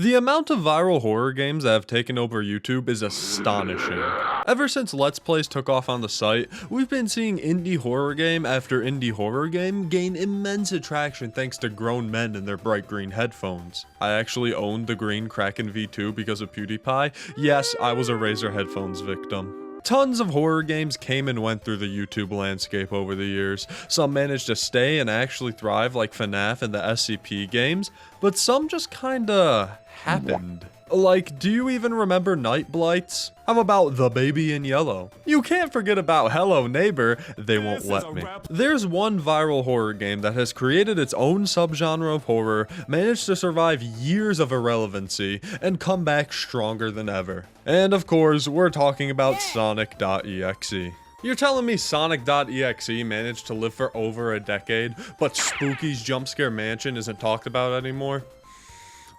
The amount of viral horror games that have taken over YouTube is astonishing. Ever since Let's Plays took off on the site, we've been seeing indie horror game after indie horror game gain immense attraction thanks to grown men and their bright green headphones. I actually owned the green Kraken V2 because of PewDiePie. Yes, I was a Razer headphones victim. Tons of horror games came and went through the YouTube landscape over the years. Some managed to stay and actually thrive like FNAF and the SCP games, but some just kinda happened. Like, do you even remember Night Blights? How about The Baby in Yellow? You can't forget about Hello Neighbor, they won't let me. There's one viral horror game that has created its own subgenre of horror, managed to survive years of irrelevancy, and come back stronger than ever. And of course, we're talking about Sonic.exe. You're telling me Sonic.exe managed to live for over a decade, but Spooky's Jumpscare Mansion isn't talked about anymore?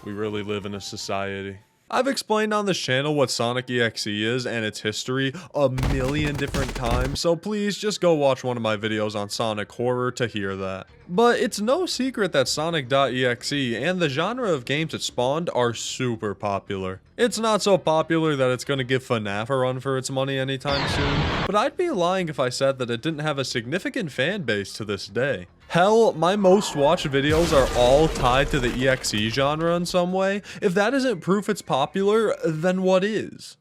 We really live in a society. I've explained on this channel what Sonic.exe is and its history a million different times, so please just go watch one of my videos on Sonic horror to hear that. But it's no secret that Sonic.exe and the genre of games it spawned are super popular. It's not so popular that it's gonna give FNAF a run for its money anytime soon, but I'd be lying if I said that it didn't have a significant fan base to this day. Hell, my most watched videos are all tied to the EXE genre in some way. If that isn't proof it's popular, then what is?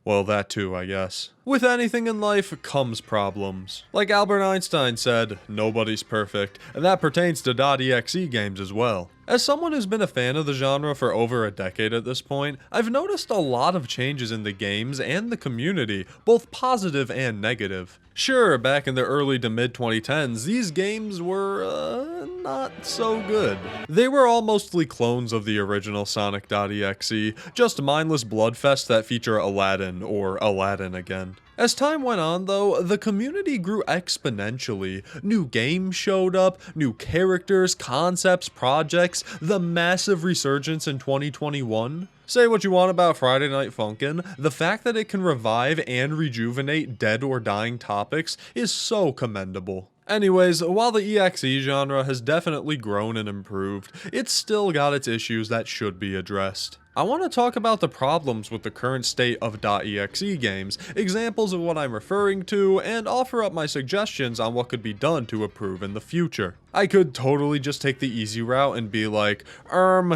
Well, that too, I guess. With anything in life comes problems. Like Albert Einstein said, nobody's perfect, and that pertains to .exe games as well. As someone who's been a fan of the genre for over a decade at this point, I've noticed a lot of changes in the games and the community, both positive and negative. Sure, back in the early to mid 2010s, these games were, not so good. They were all mostly clones of the original Sonic.exe, just mindless bloodfests that feature Aladdin, or Aladdin again. As time went on though, the community grew exponentially. New games showed up, new characters, concepts, projects, the massive resurgence in 2021. Say what you want about Friday Night Funkin', the fact that it can revive and rejuvenate dead or dying topics is so commendable. Anyways, while the EXE genre has definitely grown and improved, it's still got its issues that should be addressed. I want to talk about the problems with the current state of .exe games, examples of what I'm referring to, and offer up my suggestions on what could be done to improve in the future. I could totally just take the easy route and be like,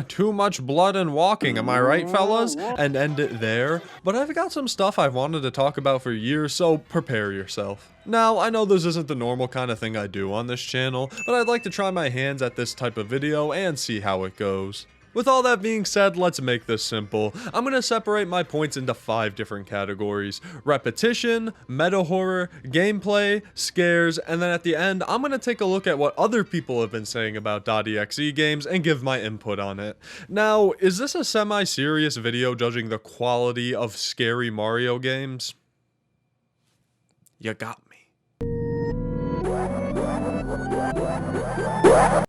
too much blood and walking, am I right, fellas? And end it there, but I've got some stuff I've wanted to talk about for years, so prepare yourself. Now, I know this isn't the normal kind of thing I do on this channel, but I'd like to try my hands at this type of video and see how it goes. With all that being said, let's make this simple. I'm going to separate my points into 5 different categories: repetition, meta horror, gameplay, scares, and then at the end, I'm going to take a look at what other people have been saying about .exe games and give my input on it. Now, is this a semi-serious video judging the quality of scary Mario games? You got me.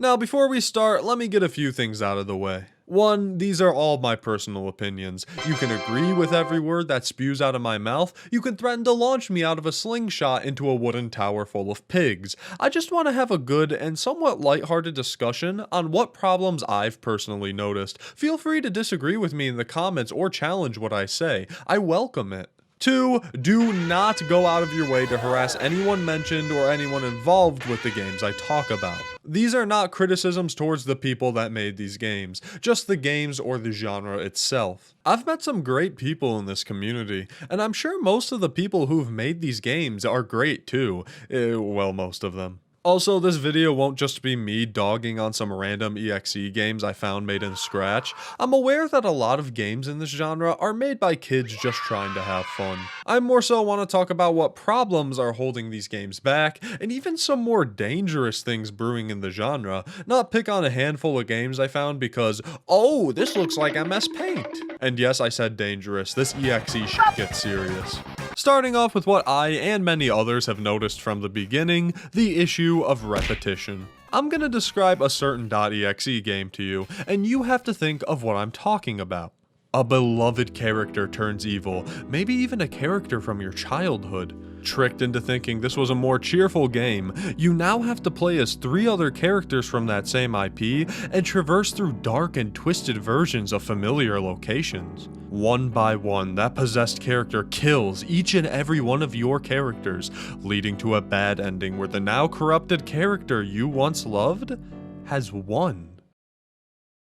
Now, before we start, let me get a few things out of the way. 1, these are all my personal opinions. You can agree with every word that spews out of my mouth. You can threaten to launch me out of a slingshot into a wooden tower full of pigs. I just want to have a good and somewhat lighthearted discussion on what problems I've personally noticed. Feel free to disagree with me in the comments or challenge what I say. I welcome it. 2, do not go out of your way to harass anyone mentioned or anyone involved with the games I talk about. These are not criticisms towards the people that made these games, just the games or the genre itself. I've met some great people in this community, and I'm sure most of the people who've made these games are great too. Well, most of them. Also, this video won't just be me dogging on some random EXE games I found made in Scratch. I'm aware that a lot of games in this genre are made by kids just trying to have fun. I more so want to talk about what problems are holding these games back, and even some more dangerous things brewing in the genre, not pick on a handful of games I found because, oh, this looks like MS Paint. And yes, I said dangerous, this EXE shit gets serious. Starting off with what I and many others have noticed from the beginning, the issue of repetition. I'm gonna describe a certain .exe game to you, and you have to think of what I'm talking about. A beloved character turns evil, maybe even a character from your childhood. Tricked into thinking this was a more cheerful game, you now have to play as 3 other characters from that same IP and traverse through dark and twisted versions of familiar locations. One by one, that possessed character kills each and every one of your characters, leading to a bad ending where the now corrupted character you once loved has won.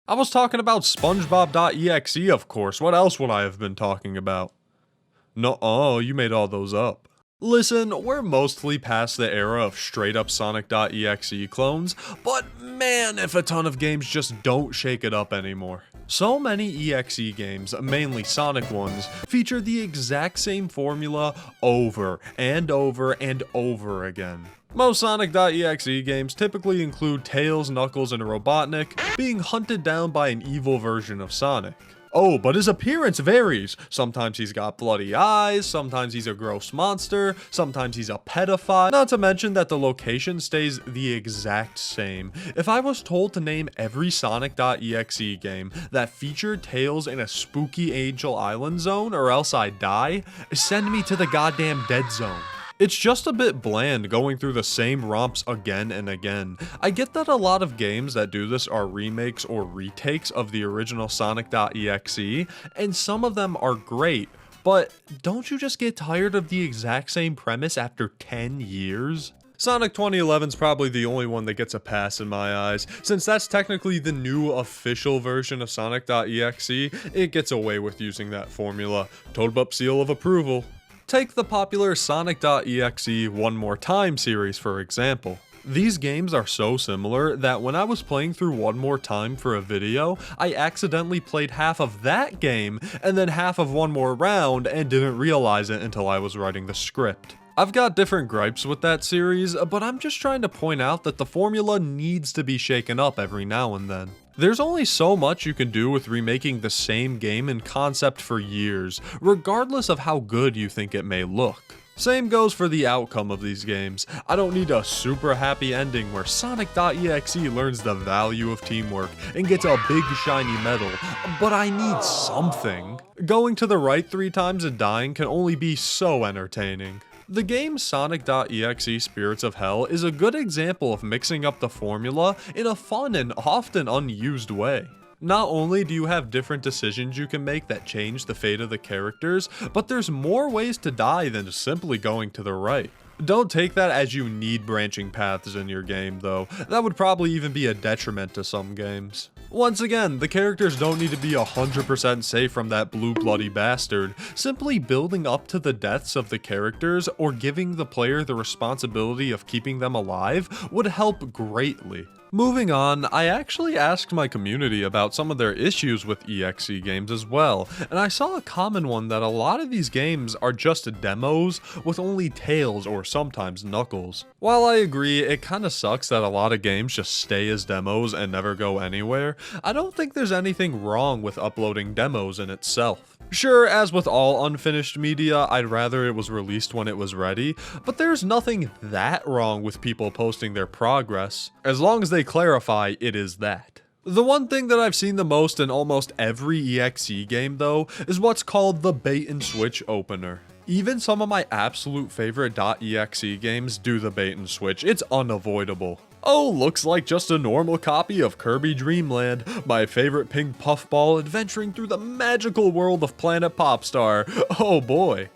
I was talking about SpongeBob.exe, of course. What else would I have been talking about? No, you made all those up. Listen, we're mostly past the era of straight up Sonic.exe clones, but man, if a ton of games just don't shake it up anymore. So many EXE games, mainly Sonic ones, feature the exact same formula over and over and over again. Most Sonic.exe games typically include Tails, Knuckles, and Robotnik being hunted down by an evil version of Sonic. Oh, but his appearance varies. Sometimes he's got bloody eyes, sometimes he's a gross monster, sometimes he's a pedophile. Not to mention that the location stays the exact same. If I was told to name every Sonic.exe game that featured Tails in a spooky Angel Island zone or else I'd die, send me to the goddamn dead zone. It's just a bit bland going through the same romps again and again. I get that a lot of games that do this are remakes or retakes of the original Sonic.exe, and some of them are great, but don't you just get tired of the exact same premise after 10 years? Sonic 2011's probably the only one that gets a pass in my eyes. Since that's technically the new official version of Sonic.exe, it gets away with using that formula. ToadBup seal of approval. Take the popular Sonic.exe One More Time series for example. These games are so similar that when I was playing through One More Time for a video, I accidentally played half of that game and then half of One More Round and didn't realize it until I was writing the script. I've got different gripes with that series, but I'm just trying to point out that the formula needs to be shaken up every now and then. There's only so much you can do with remaking the same game in concept for years, regardless of how good you think it may look. Same goes for the outcome of these games. I don't need a super happy ending where Sonic.exe learns the value of teamwork and gets a big shiny medal, but I need something. Going to the right 3 times and dying can only be so entertaining. The game Sonic.exe Spirits of Hell is a good example of mixing up the formula in a fun and often unused way. Not only do you have different decisions you can make that change the fate of the characters, but there's more ways to die than simply going to the right. Don't take that as you need branching paths in your game though, that would probably even be a detriment to some games. Once again, the characters don't need to be 100% safe from that blue bloody bastard. Simply building up to the deaths of the characters or giving the player the responsibility of keeping them alive would help greatly. Moving on, I actually asked my community about some of their issues with EXE games as well, and I saw a common one that a lot of these games are just demos with only Tails or sometimes Knuckles. While I agree it kinda sucks that a lot of games just stay as demos and never go anywhere, I don't think there's anything wrong with uploading demos in itself. Sure, as with all unfinished media, I'd rather it was released when it was ready, but there's nothing that wrong with people posting their progress, as long as they clarify it is that. The one thing that I've seen the most in almost every EXE game though, is what's called the bait and switch opener. Even some of my absolute favorite .exe games do the bait and switch, it's unavoidable. Oh, looks like just a normal copy of Kirby Dream Land, my favorite pink puffball adventuring through the magical world of Planet Popstar. Oh boy.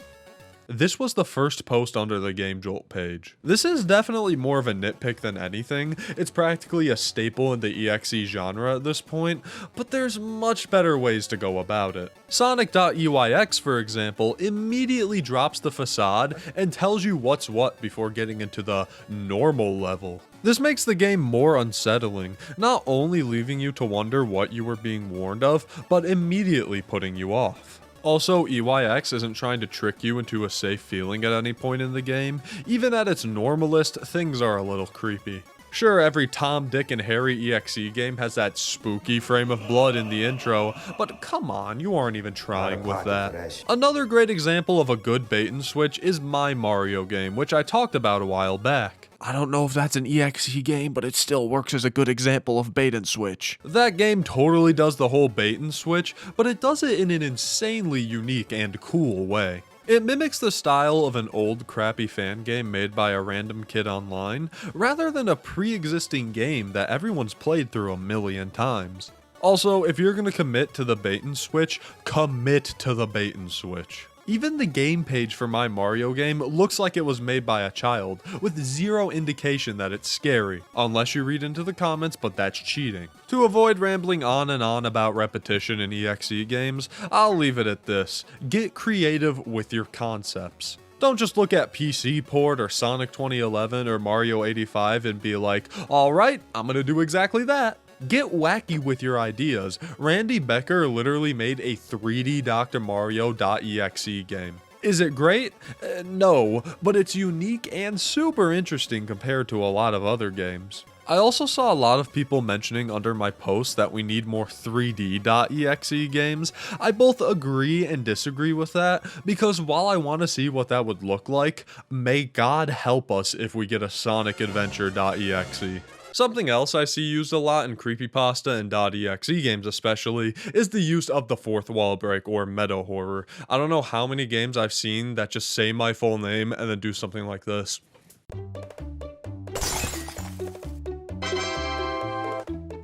This was the first post under the Game Jolt page. This is definitely more of a nitpick than anything. It's practically a staple in the EXE genre at this point, but there's much better ways to go about it. Sonic.eyx, for example, immediately drops the facade and tells you what's what before getting into the normal level. This makes the game more unsettling, not only leaving you to wonder what you were being warned of, but immediately putting you off. Also, EYX isn't trying to trick you into a safe feeling at any point in the game. Even at its normalist, things are a little creepy. Sure, every Tom, Dick, and Harry EXE game has that spooky frame of blood in the intro, but come on, you aren't even trying with that. Another great example of a good bait and switch is My Mario game, which I talked about a while back. I don't know if that's an EXE game, but it still works as a good example of bait and switch. That game totally does the whole bait and switch, but it does it in an insanely unique and cool way. It mimics the style of an old crappy fan game made by a random kid online, rather than a pre-existing game that everyone's played through a million times. Also, if you're gonna commit to the bait and switch, commit to the bait and switch. Even the game page for my Mario game looks like it was made by a child, with zero indication that it's scary, unless you read into the comments, but that's cheating. To avoid rambling on and on about repetition in EXE games, I'll leave it at this: get creative with your concepts. Don't just look at PC port or Sonic 2011 or Mario 85 and be like, alright, I'm gonna do exactly that. Get wacky with your ideas. Randy Becker literally made a 3D Dr. Mario.exe game. Is it great? No, but it's unique and super interesting compared to a lot of other games. I also saw a lot of people mentioning under my post that we need more 3D.exe games. I both agree and disagree with that, because while I want to see what that would look like, may God help us if we get a Sonic Adventure.exe. Something else I see used a lot in creepypasta and .exe games especially is the use of the fourth wall break or meta horror. I don't know how many games I've seen that just say my full name and then do something like this.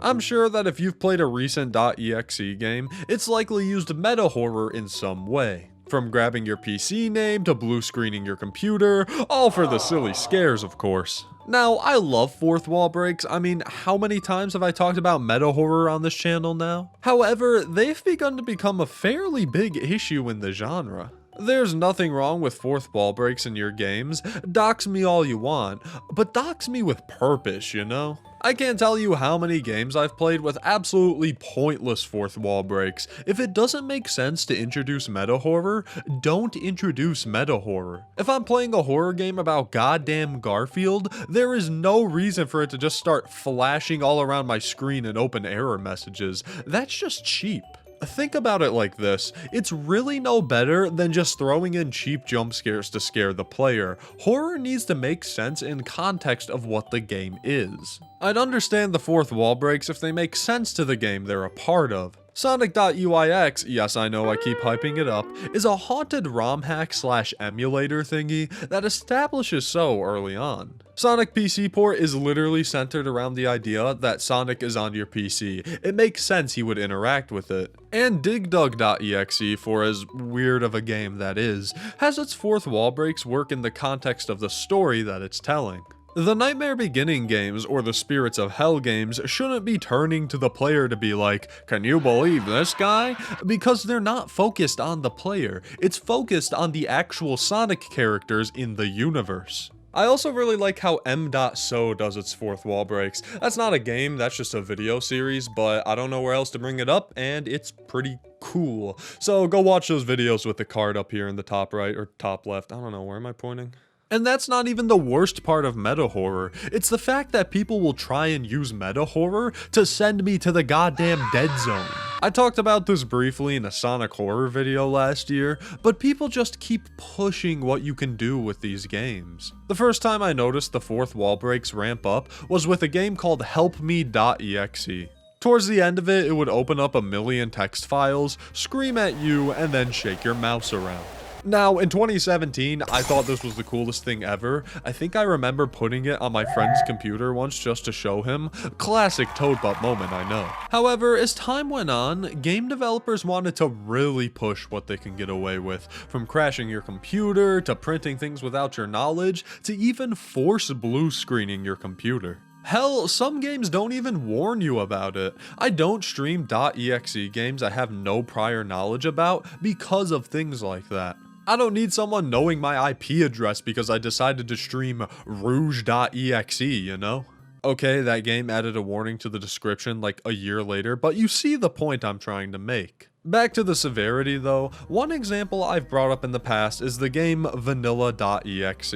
I'm sure that if you've played a recent .exe game, it's likely used meta horror in some way. From grabbing your PC name to blue screening your computer, all for the silly scares, of course. Now, I love fourth wall breaks. I mean, how many times have I talked about meta horror on this channel now? However, they've begun to become a fairly big issue in the genre. There's nothing wrong with fourth wall breaks in your games. Dox me all you want, but dox me with purpose, you know? I can't tell you how many games I've played with absolutely pointless fourth wall breaks. If it doesn't make sense to introduce meta horror, don't introduce meta horror. If I'm playing a horror game about goddamn Garfield, there is no reason for it to just start flashing all around my screen and open error messages. That's just cheap. Think about it like this: it's really no better than just throwing in cheap jump scares to scare the player. Horror needs to make sense in context of what the game is. I'd understand the fourth wall breaks if they make sense to the game they're a part of. Sonic.uyx, yes I know I keep hyping it up, is a haunted ROM hack / emulator thingy that establishes so early on. Sonic PC port is literally centered around the idea that Sonic is on your PC. It makes sense he would interact with it. And DigDug.exe, for as weird of a game that is, has its fourth wall breaks work in the context of the story that it's telling. The Nightmare Beginning games, or the Spirits of Hell games, shouldn't be turning to the player to be like, can you believe this guy? Because they're not focused on the player, it's focused on the actual Sonic characters in the universe. I also really like how M.So does its fourth wall breaks. That's not a game, that's just a video series, but I don't know where else to bring it up, and it's pretty cool. So go watch those videos with the card up here in the top right, or top left. I don't know, where am I pointing? And that's not even the worst part of meta horror. It's the fact that people will try and use meta horror to send me to the goddamn dead zone. I talked about this briefly in a Sonic horror video last year, but people just keep pushing what you can do with these games. The first time I noticed the fourth wall breaks ramp up was with a game called HelpMe.exe. Towards the end of it, it would open up a million text files, scream at you, and then shake your mouse around. Now, in 2017, I thought this was the coolest thing ever. I think I remember putting it on my friend's computer once just to show him. Classic ToadBup moment, I know. However, as time went on, game developers wanted to really push what they can get away with. From crashing your computer, to printing things without your knowledge, to even force blue screening your computer. Hell, some games don't even warn you about it. I don't stream .exe games I have no prior knowledge about because of things like that. I don't need someone knowing my IP address because I decided to stream Rouge.exe, you know? Okay, that game added a warning to the description like a year later, but you see the point I'm trying to make. Back to the severity though, one example I've brought up in the past is the game Vanilla.exe.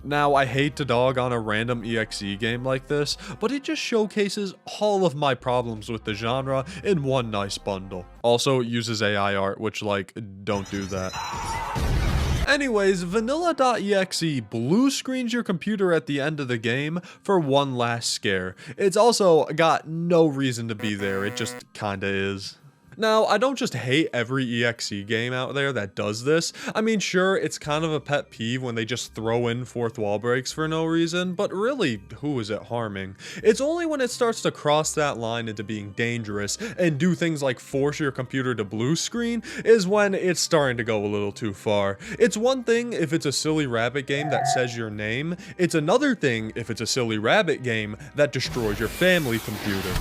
Now, I hate to dog on a random EXE game like this, but it just showcases all of my problems with the genre in one nice bundle. Also, it uses AI art, which, like, don't do that. Anyways, Vanilla.exe blue screens your computer at the end of the game for one last scare. It's also got no reason to be there, it just kinda is. Now, I don't just hate every EXE game out there that does this. I mean, sure, it's kind of a pet peeve when they just throw in fourth wall breaks for no reason, but really, who is it harming? It's only when it starts to cross that line into being dangerous and do things like force your computer to blue screen is when it's starting to go a little too far. It's one thing if it's a silly rabbit game that says your name, it's another thing if it's a silly rabbit game that destroys your family computer.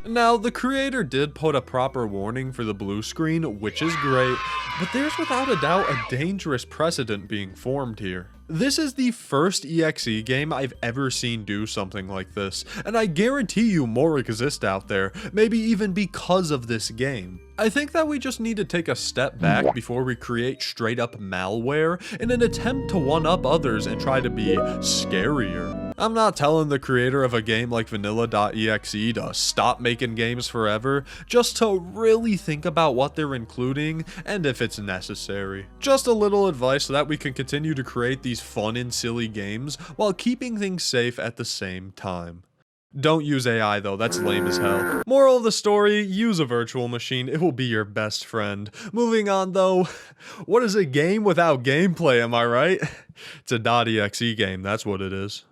Now, the creator did put a proper warning for the blue screen, which is great, but there's without a doubt a dangerous precedent being formed here. This is the first EXE game I've ever seen do something like this, and I guarantee you more exist out there, maybe even because of this game. I think that we just need to take a step back before we create straight up malware in an attempt to one-up others and try to be scarier. I'm not telling the creator of a game like vanilla.exe to stop making games forever, just to really think about what they're including and if it's necessary. Just a little advice so that we can continue to create these fun and silly games while keeping things safe at the same time. Don't use AI though, that's lame as hell. Moral of the story, use a virtual machine, it will be your best friend. Moving on though, what is a game without gameplay, am I right? It's a .exe game, that's what it is.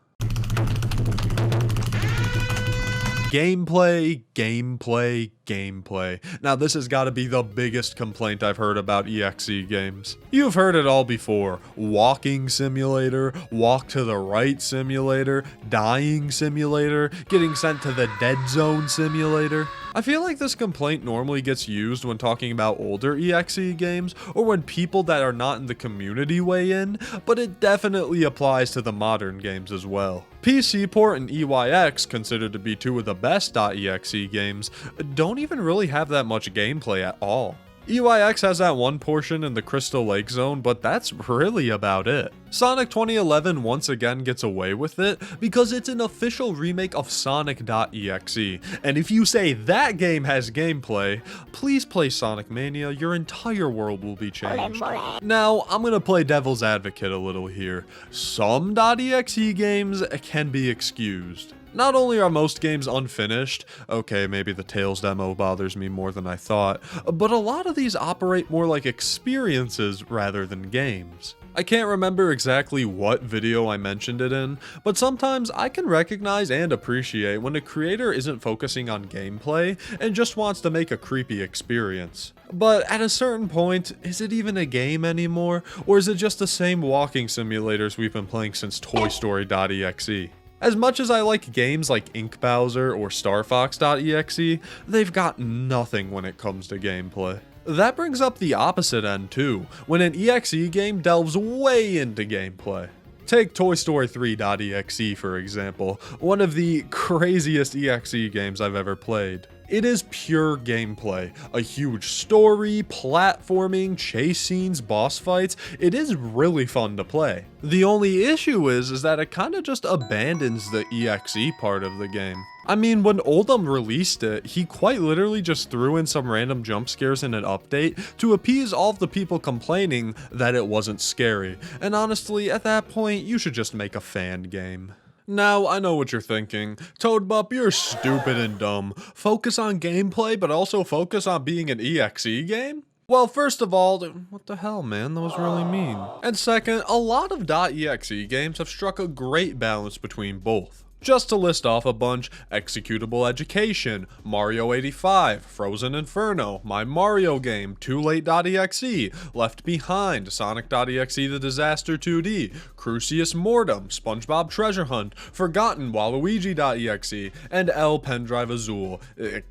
Gameplay, gameplay, gameplay. Now this has got to be the biggest complaint I've heard about EXE games. You've heard it all before. Walking simulator, walk to the right simulator, dying simulator, getting sent to the dead zone simulator. I feel like this complaint normally gets used when talking about older EXE games or when people that are not in the community weigh in, but it definitely applies to the modern games as well. PC Port and EYX, considered to be two of the best .exe games, don't even really have that much gameplay at all. EYX has that one portion in the Crystal Lake Zone, but that's really about it. Sonic 2011 once again gets away with it because it's an official remake of Sonic.exe, and if you say that game has gameplay, please play Sonic Mania, your entire world will be changed. Now, I'm gonna play devil's advocate a little here. Some .exe games can be excused. Not only are most games unfinished, okay, maybe the Tales demo bothers me more than I thought, but a lot of these operate more like experiences rather than games. I can't remember exactly what video I mentioned it in, but sometimes I can recognize and appreciate when a creator isn't focusing on gameplay and just wants to make a creepy experience. But at a certain point, is it even a game anymore, or is it just the same walking simulators we've been playing since Toy Story.exe? As much as I like games like Ink Bowser or Star Fox.exe, they've got nothing when it comes to gameplay. That brings up the opposite end too, when an EXE game delves way into gameplay. Take Toy Story 3.exe for example, one of the craziest EXE games I've ever played. It is pure gameplay, a huge story, platforming, chase scenes, boss fights. It is really fun to play. The only issue is that it kind of just abandons the EXE part of the game. I mean, when Oldham released it, he quite literally just threw in some random jump scares in an update to appease all of the people complaining that it wasn't scary. And honestly, at that point, you should just make a fan game. Now, I know what you're thinking. ToadBup, you're stupid and dumb. Focus on gameplay, but also focus on being an EXE game? Well, first of all, what the hell, man? That was really mean. And second, a lot of .exe games have struck a great balance between both. Just to list off a bunch, Executable Education, Mario 85, Frozen Inferno, My Mario Game, Too Late.exe, Left Behind, Sonic.exe The Disaster 2D, Crucius Mortem, SpongeBob Treasure Hunt, Forgotten Waluigi.exe, and El Pendrive Azul,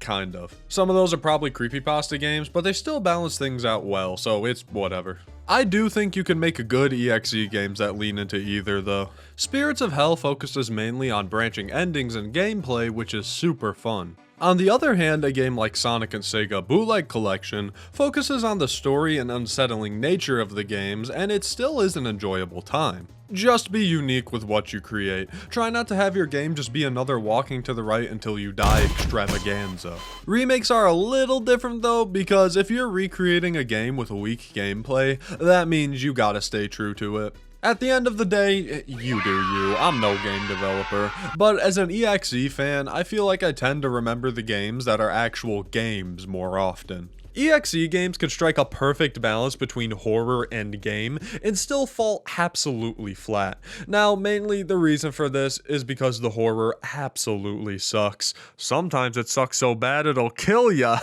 kind of. Some of those are probably creepypasta games, but they still balance things out well, so it's whatever. I do think you can make good EXE games that lean into either though. Spirits of Hell focuses mainly on branching endings and gameplay, which is super fun. On the other hand, a game like Sonic and Sega Bootleg Collection focuses on the story and unsettling nature of the games, and it still is an enjoyable time. Just be unique with what you create. Try not to have your game just be another walking to the right until you die extravaganza. Remakes are a little different though, because if you're recreating a game with weak gameplay, that means you gotta stay true to it. At the end of the day, you do you. I'm no game developer. But as an EXE fan, I feel like I tend to remember the games that are actual games more often. EXE Games could strike a perfect balance between horror and game and still fall absolutely flat. Now, mainly the reason for this is because the horror absolutely sucks. Sometimes it sucks so bad it'll kill ya.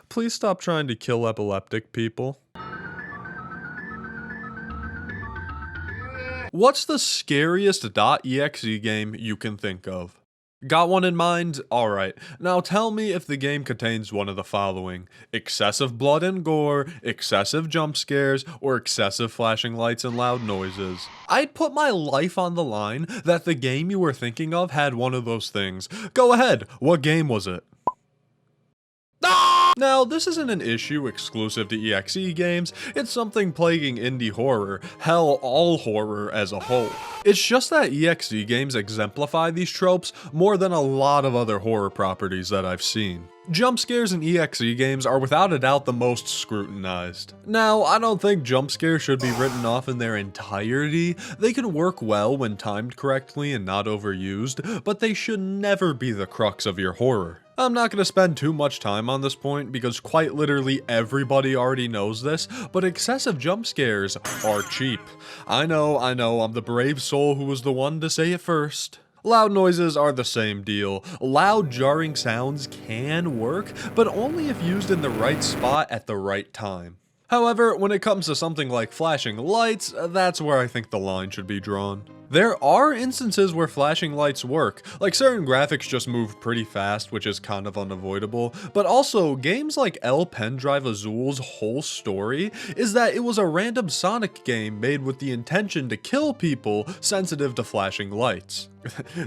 Please stop trying to kill epileptic people. What's the scariest .exe game you can think of? Got one in mind? Alright, now tell me if the game contains one of the following: excessive blood and gore, excessive jump scares, or excessive flashing lights and loud noises. I'd put my life on the line that the game you were thinking of had one of those things. Go ahead, what game was it? Now, this isn't an issue exclusive to EXE Games, it's something plaguing indie horror, hell, all horror as a whole. It's just that EXE Games exemplify these tropes more than a lot of other horror properties that I've seen. Jump scares in EXE Games are without a doubt the most scrutinized. Now, I don't think jump scares should be written off in their entirety. They can work well when timed correctly and not overused, but they should never be the crux of your horror. I'm not going to spend too much time on this point because quite literally everybody already knows this, but excessive jump scares are cheap. I know, I'm the brave soul who was the one to say it first. Loud noises are the same deal. Loud, jarring sounds can work, but only if used in the right spot at the right time. However, when it comes to something like flashing lights, that's where I think the line should be drawn. There are instances where flashing lights work, like certain graphics just move pretty fast, which is kind of unavoidable, but also games like El Pendrive Azul's whole story is that it was a random Sonic game made with the intention to kill people sensitive to flashing lights.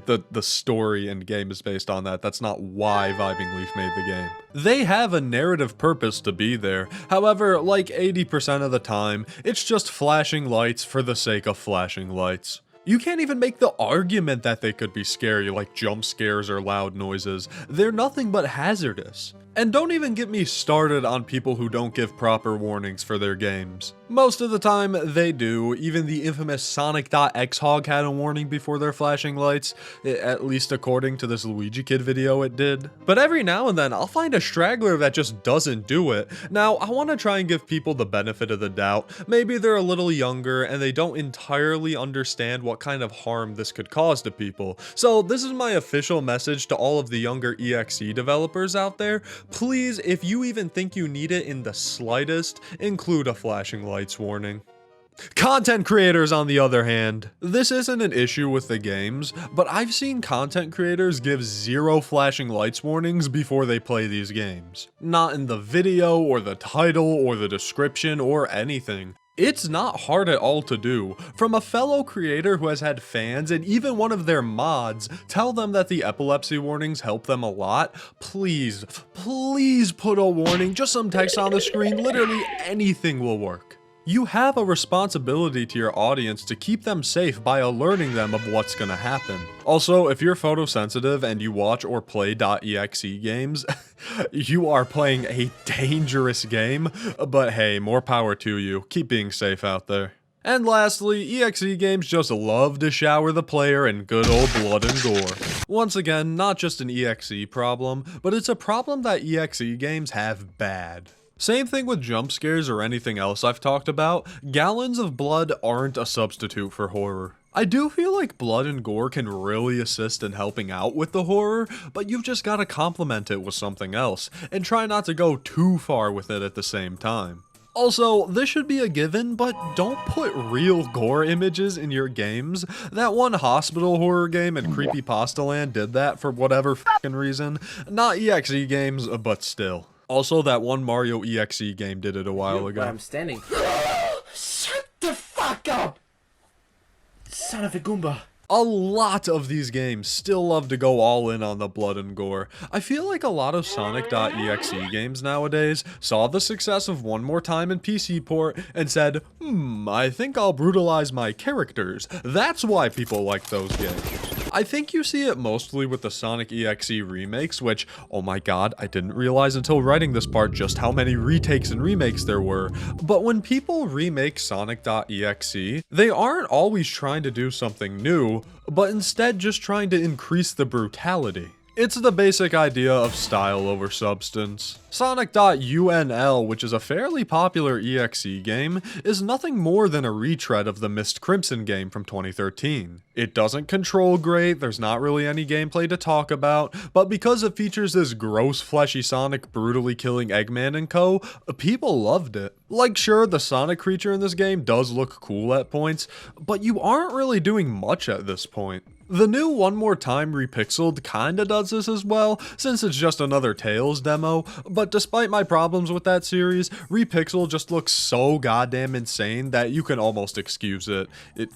The story and game is based on that. That's not why Vibing Leaf made the game. They have a narrative purpose to be there. However, like 80% of the time, it's just flashing lights for the sake of flashing lights. You can't even make the argument that they could be scary like jump scares or loud noises. They're nothing but hazardous. And don't even get me started on people who don't give proper warnings for their games. Most of the time, they do. Even the infamous Sonic.Xhog had a warning before their flashing lights, at least according to this Luigi Kid video it did. But every now and then, I'll find a straggler that just doesn't do it. Now, I want to try and give people the benefit of the doubt. Maybe they're a little younger and they don't entirely understand what kind of harm this could cause to people. So this is my official message to all of the younger EXE developers out there. Please, if you even think you need it in the slightest, include a flashing lights warning. Content creators, on the other hand, this isn't an issue with the games, but I've seen content creators give 0 flashing lights warnings before they play these games. Not in the video, or the title, or the description, or anything. It's not hard at all to do. From a fellow creator who has had fans and even one of their mods tell them that the epilepsy warnings help them a lot, please put a warning, just some text on the screen, literally anything will work. You have a responsibility to your audience to keep them safe by alerting them of what's gonna happen. Also, if you're photosensitive and you watch or play .exe games, you are playing a dangerous game, but hey, more power to you. Keep being safe out there. And lastly, EXE Games just love to shower the player in good old blood and gore. Once again, not just an EXE problem, but it's a problem that EXE Games have bad. Same thing with jump scares or anything else I've talked about, gallons of blood aren't a substitute for horror. I do feel like blood and gore can really assist in helping out with the horror, but you've just gotta complement it with something else, and try not to go too far with it at the same time. Also, this should be a given, but don't put real gore images in your games. That one hospital horror game in Creepypasta Land did that for whatever fucking reason. Not EXE Games, but still. Also, that one Mario EXE game did it a while ago. I'm standing. Shut the fuck up! Son of a Goomba. A lot of these games still love to go all in on the blood and gore. I feel like a lot of Sonic.exe games nowadays saw the success of One More Time in PC port and said, I think I'll brutalize my characters. That's why people like those games. I think you see it mostly with the Sonic EXE remakes, which, oh my god, I didn't realize until writing this part just how many retakes and remakes there were. But when people remake Sonic.exe, they aren't always trying to do something new, but instead just trying to increase the brutality. It's the basic idea of style over substance. Sonic.unl, which is a fairly popular EXE game, is nothing more than a retread of the Mist Crimson game from 2013. It doesn't control great, there's not really any gameplay to talk about, but because it features this gross fleshy Sonic brutally killing Eggman and co, people loved it. Like sure, the Sonic creature in this game does look cool at points, but you aren't really doing much at this point. The new One More Time Repixeled kinda does this as well, since it's just another Tails demo, but despite my problems with that series, Repixel just looks so goddamn insane that you can almost excuse it.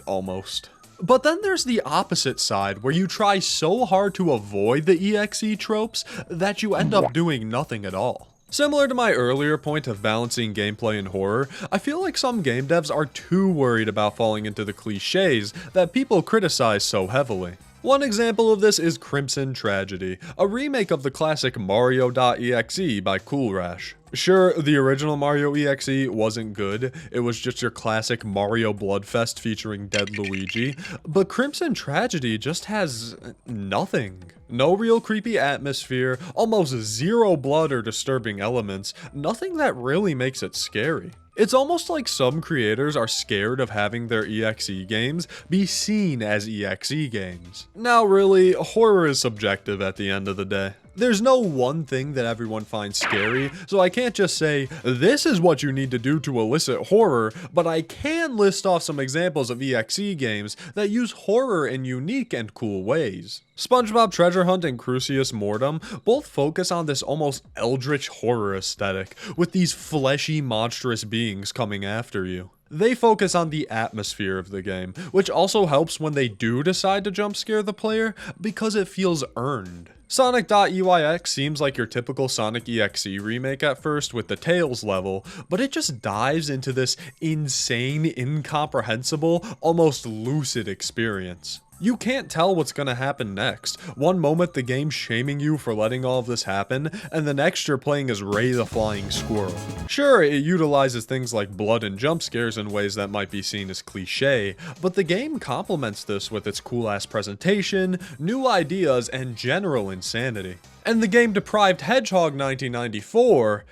Almost. But then there's the opposite side, where you try so hard to avoid the EXE tropes that you end up doing nothing at all. Similar to my earlier point of balancing gameplay and horror, I feel like some game devs are too worried about falling into the cliches that people criticize so heavily. One example of this is Crimson Tragedy, a remake of the classic Mario.exe by Cool Rash. Sure, the original Mario EXE wasn't good, it was just your classic Mario Bloodfest featuring Dead Luigi, but Crimson Tragedy just has nothing. No real creepy atmosphere, almost zero blood or disturbing elements, nothing that really makes it scary. It's almost like some creators are scared of having their EXE games be seen as EXE games. Now really, horror is subjective at the end of the day. There's no one thing that everyone finds scary, so I can't just say, this is what you need to do to elicit horror, but I can list off some examples of EXE games that use horror in unique and cool ways. SpongeBob Treasure Hunt and Crucius Mortem both focus on this almost eldritch horror aesthetic, with these fleshy, monstrous beings coming after you. They focus on the atmosphere of the game, which also helps when they do decide to jump scare the player, because it feels earned. Sonic.EYX seems like your typical Sonic EXE remake at first with the Tails level, but it just dives into this insane, incomprehensible, almost lucid experience. You can't tell what's gonna happen next. One moment the game's shaming you for letting all of this happen, and the next you're playing as Ray the Flying Squirrel. Sure, it utilizes things like blood and jump scares in ways that might be seen as cliche, but the game complements this with its cool-ass presentation, new ideas, and general insanity. And the game Deprived Hedgehog 1994,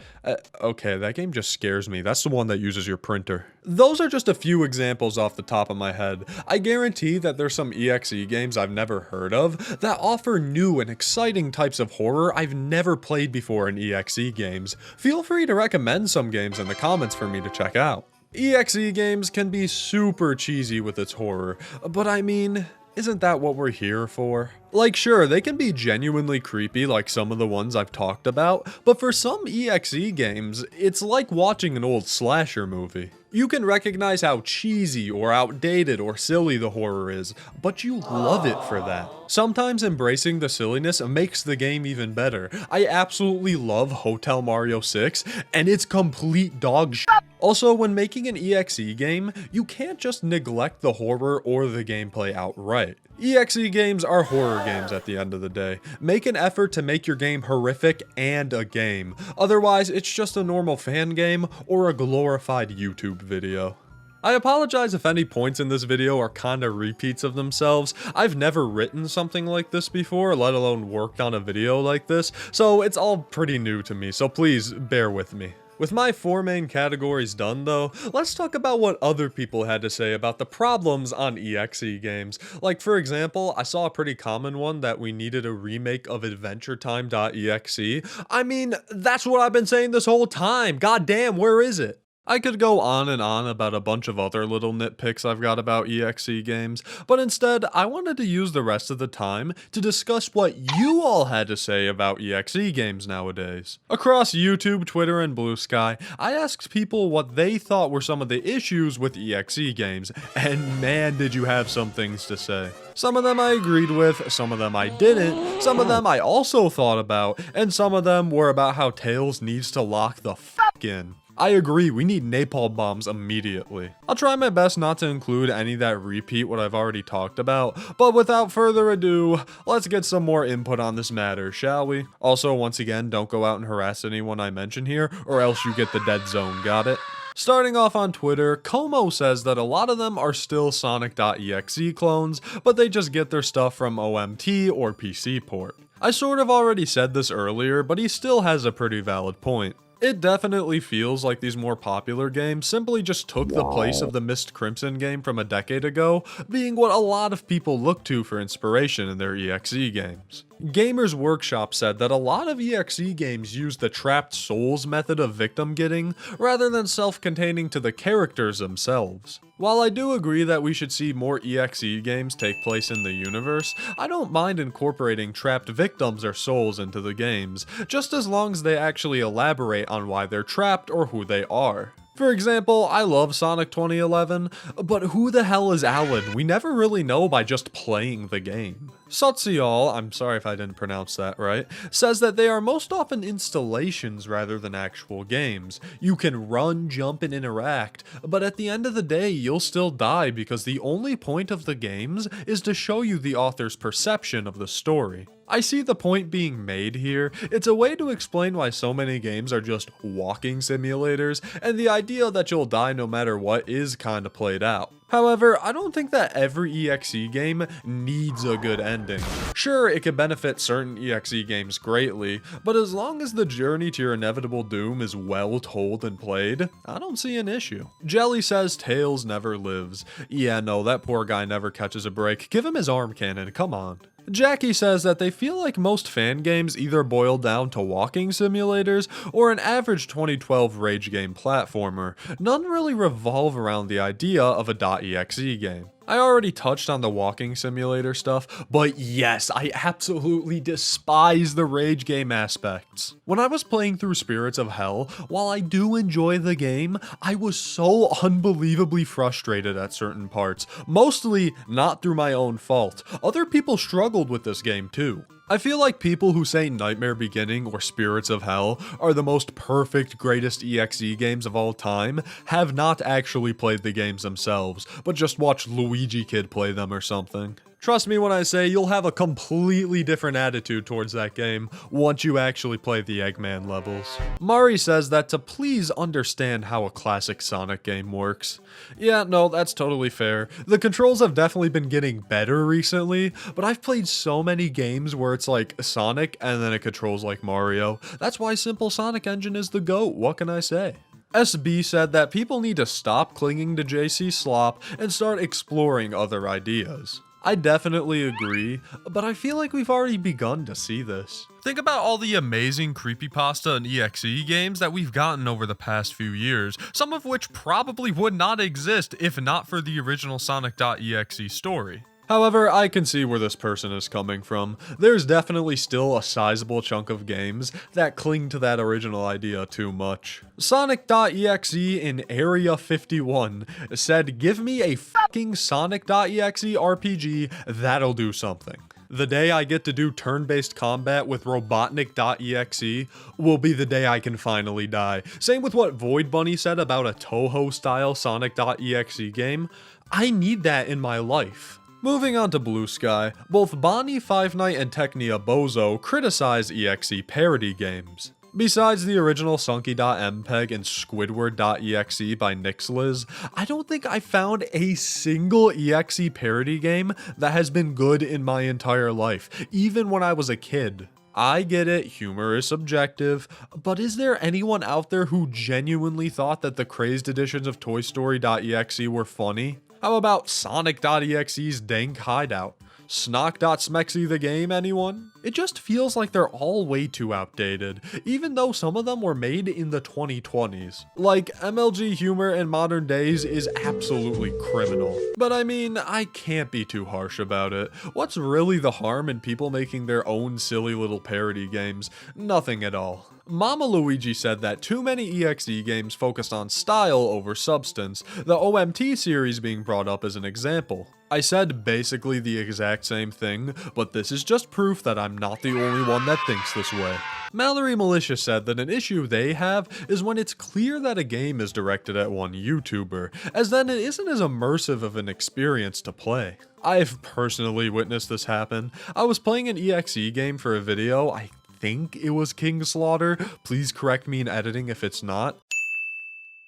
okay, that game just scares me. That's the one that uses your printer. Those are just a few examples off the top of my head. I guarantee that there's some EXE games I've never heard of that offer new and exciting types of horror I've never played before in EXE games. Feel free to recommend some games in the comments for me to check out. EXE games can be super cheesy with its horror, but I mean, isn't that what we're here for? Like sure, they can be genuinely creepy like some of the ones I've talked about, but for some EXE games, it's like watching an old slasher movie. You can recognize how cheesy or outdated or silly the horror is, but you love it for that. Sometimes embracing the silliness makes the game even better. I absolutely love Hotel Mario 6, and it's complete dog shit. Also, when making an EXE game, you can't just neglect the horror or the gameplay outright. EXE games are horror games at the end of the day. Make an effort to make your game horrific and a game. Otherwise, it's just a normal fan game or a glorified YouTube video. I apologize if any points in this video are kinda repeats of themselves. I've never written something like this before, let alone worked on a video like this, so it's all pretty new to me, so please bear with me. With my 4 main categories done though, let's talk about what other people had to say about the problems on EXE games. Like for example, I saw a pretty common one that we needed a remake of AdventureTime.exe. I mean, that's what I've been saying this whole time, god damn, where is it? I could go on and on about a bunch of other little nitpicks I've got about EXE games, but instead, I wanted to use the rest of the time to discuss what you all had to say about EXE games nowadays. Across YouTube, Twitter, and Blue Sky, I asked people what they thought were some of the issues with EXE games, and man did you have some things to say. Some of them I agreed with, some of them I didn't, some of them I also thought about, and some of them were about how Tails needs to lock the f*** in. I agree, we need napalm bombs immediately. I'll try my best not to include any that repeat what I've already talked about, but without further ado, let's get some more input on this matter, shall we? Also, once again, don't go out and harass anyone I mention here, or else you get the dead zone, got it? Starting off on Twitter, Como says that a lot of them are still Sonic.exe clones, but they just get their stuff from OMT or PC port. I sort of already said this earlier, but he still has a pretty valid point. It definitely feels like these more popular games simply just took the place of the Mist Crimson game from a decade ago, being what a lot of people look to for inspiration in their EXE games. Gamers Workshop said that a lot of EXE games use the trapped souls method of victim getting, rather than self-containing to the characters themselves. While I do agree that we should see more EXE games take place in the universe, I don't mind incorporating trapped victims or souls into the games, just as long as they actually elaborate on why they're trapped or who they are. For example, I love Sonic 2011, but who the hell is Alan? We never really know by just playing the game. Sutsial, I'm sorry if I didn't pronounce that right, says that they are most often installations rather than actual games. You can run, jump, and interact, but at the end of the day, you'll still die because the only point of the games is to show you the author's perception of the story. I see the point being made here. It's a way to explain why so many games are just walking simulators, and the idea that you'll die no matter what is kinda played out. However, I don't think that every EXE game needs a good ending. Sure, it can benefit certain EXE games greatly, but as long as the journey to your inevitable doom is well told and played, I don't see an issue. Jelly says Tails never lives. Yeah, no, that poor guy never catches a break. Give him his arm cannon, come on. Jackie says that they feel like most fan games either boil down to walking simulators or an average 2012 rage game platformer. None really revolve around the idea of a .exe game. I already touched on the walking simulator stuff, but yes, I absolutely despise the rage game aspects. When I was playing through Spirits of Hell, while I do enjoy the game, I was so unbelievably frustrated at certain parts, mostly not through my own fault. Other people struggled with this game too. I feel like people who say Nightmare Beginning or Spirits of Hell are the most perfect, greatest EXE games of all time have not actually played the games themselves, but just watched Luigi Kid play them or something. Trust me when I say you'll have a completely different attitude towards that game once you actually play the Eggman levels. Mari says that to please understand how a classic Sonic game works. Yeah, no, that's totally fair. The controls have definitely been getting better recently, but I've played so many games where it's like Sonic and then it controls like Mario. That's why Simple Sonic Engine is the GOAT, what can I say? SB said that people need to stop clinging to JC Slop and start exploring other ideas. I definitely agree, but I feel like we've already begun to see this. Think about all the amazing creepypasta and EXE games that we've gotten over the past few years, some of which probably would not exist if not for the original Sonic.exe story. However, I can see where this person is coming from. There's definitely still a sizable chunk of games that cling to that original idea too much. Sonic.exe in Area 51 said, "Give me a fucking Sonic.exe RPG, that'll do something. The day I get to do turn-based combat with Robotnik.exe will be the day I can finally die." Same with what Void Bunny said about a Toho-style Sonic.exe game. I need that in my life. Moving on to Blue Sky, both Bonnie, Five Night, and Technia Bozo criticize EXE parody games. Besides the original Sunky.mpeg and Squidward.exe by Nixliz, I don't think I found a single EXE parody game that has been good in my entire life, even when I was a kid. I get it, humor is subjective, but is there anyone out there who genuinely thought that the crazed editions of Toy Story.exe were funny? How about Sonic.exe's Dank Hideout? Snock.smexy the game, anyone? It just feels like they're all way too outdated, even though some of them were made in the 2020s. Like, MLG humor in modern days is absolutely criminal. But I mean, I can't be too harsh about it. What's really the harm in people making their own silly little parody games? Nothing at all. Mama Luigi said that too many EXE games focused on style over substance, the OMT series being brought up as an example. I said basically the exact same thing, but this is just proof that I'm not the only one that thinks this way. Mallory Militia said that an issue they have is when it's clear that a game is directed at one YouTuber, as then it isn't as immersive of an experience to play. I've personally witnessed this happen. I was playing an EXE game for a video, I think it was King Slaughter, please correct me in editing if it's not,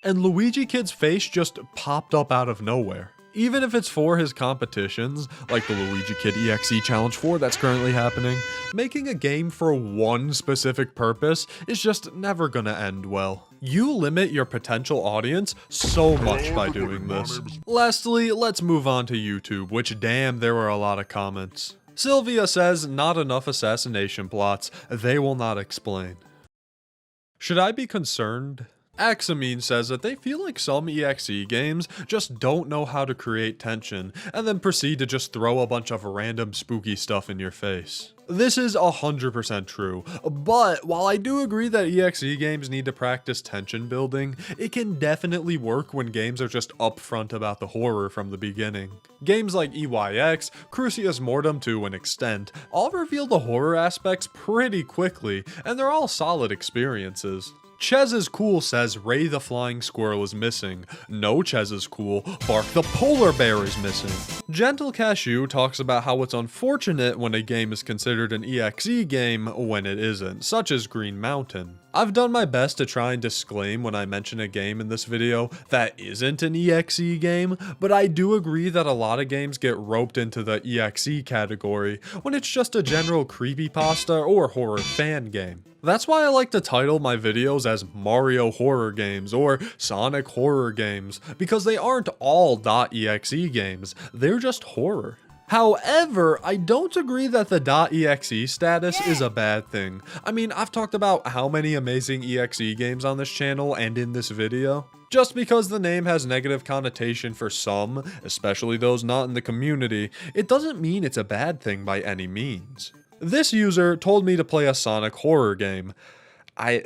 and Luigi Kid's face just popped up out of nowhere. Even if it's for his competitions, like the Luigi Kid EXE Challenge 4 that's currently happening, making a game for one specific purpose is just never gonna end well. You limit your potential audience so much by doing this. Lastly, let's move on to YouTube, which damn, there were a lot of comments. Sylvia says, not enough assassination plots, they will not explain. Should I be concerned? Axamine says that they feel like some EXE games just don't know how to create tension, and then proceed to just throw a bunch of random spooky stuff in your face. This is 100% true, but while I do agree that EXE games need to practice tension building, it can definitely work when games are just upfront about the horror from the beginning. Games like EYX, Crucius Mortem to an extent, all reveal the horror aspects pretty quickly, and they're all solid experiences. Ches is Cool says Ray the Flying Squirrel is missing. No Ches is Cool, Bark the Polar Bear is missing. Gentle Cashew talks about how it's unfortunate when a game is considered an EXE game when it isn't, such as Green Mountain. I've done my best to try and disclaim when I mention a game in this video that isn't an EXE game, but I do agree that a lot of games get roped into the EXE category when it's just a general creepypasta or horror fan game. That's why I like to title my videos as Mario horror games or Sonic horror games, because they aren't all .exe games, they're just horror. However, I don't agree that the .exe status is a bad thing. I mean, I've talked about how many amazing EXE games on this channel and in this video. Just because the name has negative connotation for some, especially those not in the community, it doesn't mean it's a bad thing by any means. This user told me to play a Sonic horror game. I've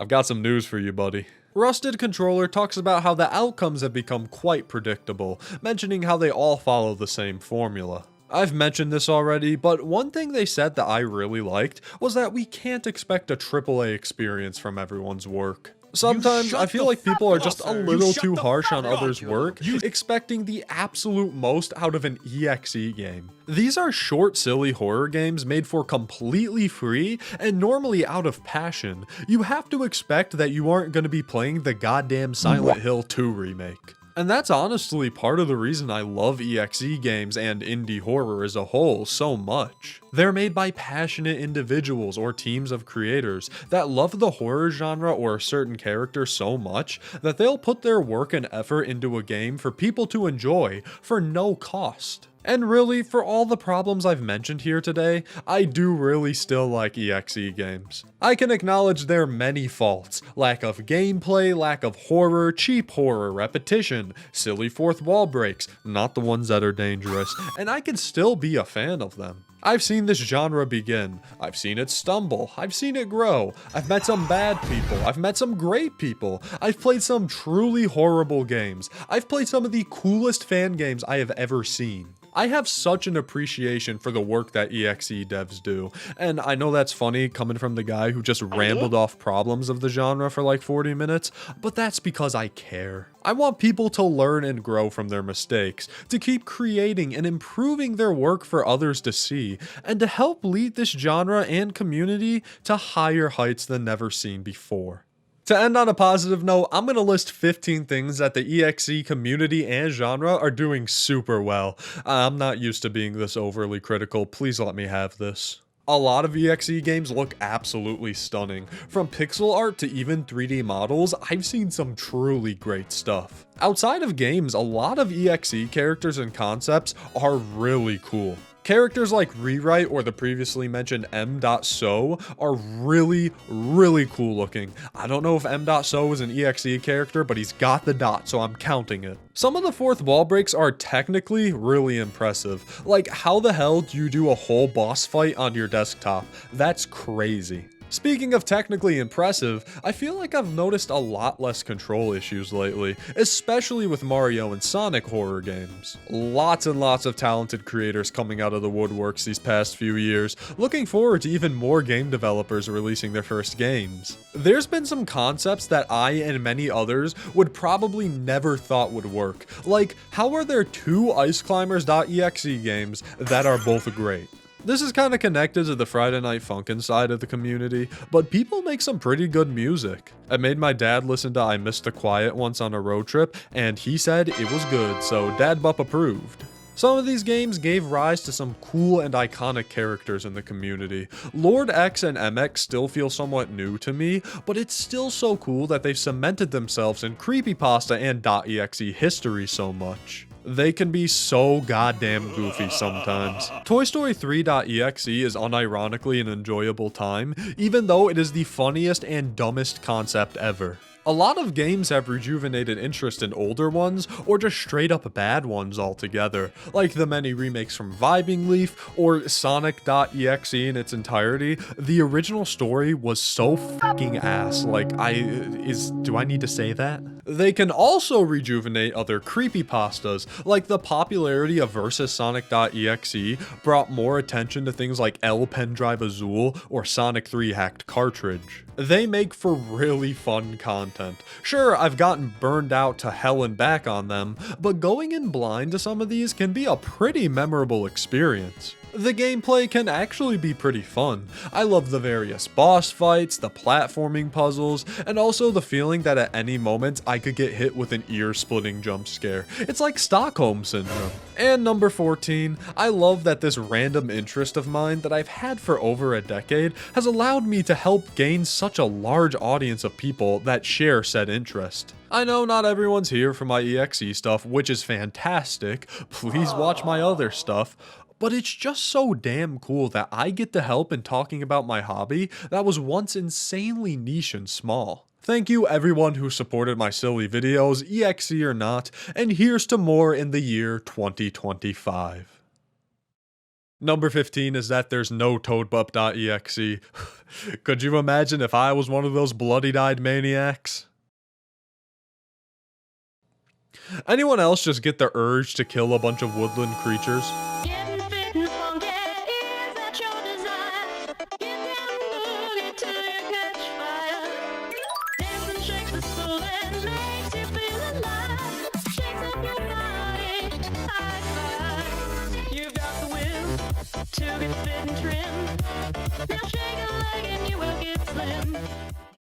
got some news for you, buddy. Rusted Controller talks about how the outcomes have become quite predictable, mentioning how they all follow the same formula. I've mentioned this already, but one thing they said that I really liked was that we can't expect a AAA experience from everyone's work. Sometimes I feel like people are just a little too harsh on others' work, expecting the absolute most out of an EXE game. These are short, silly horror games made for completely free and normally out of passion. You have to expect that you aren't going to be playing the goddamn Silent Hill 2 remake. And that's honestly part of the reason I love EXE games and indie horror as a whole so much. They're made by passionate individuals or teams of creators that love the horror genre or a certain character so much that they'll put their work and effort into a game for people to enjoy for no cost. And really, for all the problems I've mentioned here today, I do really still like EXE games. I can acknowledge their many faults: lack of gameplay, lack of horror, cheap horror, repetition, silly fourth wall breaks, not the ones that are dangerous, and I can still be a fan of them. I've seen this genre begin, I've seen it stumble, I've seen it grow, I've met some bad people, I've met some great people, I've played some truly horrible games, I've played some of the coolest fan games I have ever seen. I have such an appreciation for the work that EXE devs do, and I know that's funny coming from the guy who just rambled off problems of the genre for like 40 minutes, but that's because I care. I want people to learn and grow from their mistakes, to keep creating and improving their work for others to see, and to help lead this genre and community to higher heights than never seen before. To end on a positive note, I'm going to list 15 things that the EXE community and genre are doing super well. I'm not used to being this overly critical, please let me have this. A lot of EXE games look absolutely stunning. From pixel art to even 3D models, I've seen some truly great stuff. Outside of games, a lot of EXE characters and concepts are really cool. Characters like Rewrite or the previously mentioned M.So are really cool looking. I don't know if M.So is an EXE character, but he's got the dot, so I'm counting it. Some of the fourth wall breaks are technically really impressive. Like, how the hell do you do a whole boss fight on your desktop? That's crazy. Speaking of technically impressive, I feel like I've noticed a lot less control issues lately, especially with Mario and Sonic horror games. Lots and lots of talented creators coming out of the woodworks these past few years, looking forward to even more game developers releasing their first games. There's been some concepts that I and many others would probably never thought would work, like how are there two IceClimbers.exe games that are both great? This is kind of connected to the Friday Night Funkin' side of the community, but people make some pretty good music. I made my dad listen to I Missed the Quiet once on a road trip, and he said it was good, so ToadBup approved. Some of these games gave rise to some cool and iconic characters in the community. Lord X and MX still feel somewhat new to me, but it's still so cool that they've cemented themselves in creepypasta and .exe history so much. They can be so goddamn goofy sometimes. Toy Story 3.exe is unironically an enjoyable time, even though it is the funniest and dumbest concept ever. A lot of games have rejuvenated interest in older ones, or just straight up bad ones altogether, like the many remakes from Vibing Leaf, or Sonic.exe in its entirety. The original story was so fucking ass, do I need to say that? They can also rejuvenate other creepypastas, like the popularity of Versus Sonic.exe brought more attention to things like El Pendrive Azul or Sonic 3 Hacked Cartridge. They make for really fun content. Sure, I've gotten burned out to hell and back on them, but going in blind to some of these can be a pretty memorable experience. The gameplay can actually be pretty fun. I love the various boss fights, the platforming puzzles, and also the feeling that at any moment I could get hit with an ear-splitting jump scare. It's like Stockholm Syndrome. And number 14, I love that this random interest of mine that I've had for over a decade has allowed me to help gain such a large audience of people that share said interest. I know not everyone's here for my EXE stuff, which is fantastic. Please watch my other stuff. But it's just so damn cool that I get to help in talking about my hobby that was once insanely niche and small. Thank you everyone who supported my silly videos, EXE or not, and here's to more in the year 2025. Number 15 is that there's no ToadBup.exe. Could you imagine if I was one of those bloody-eyed maniacs? Anyone else just get the urge to kill a bunch of woodland creatures? To get fit and trim. Now shake a leg and you will get slim.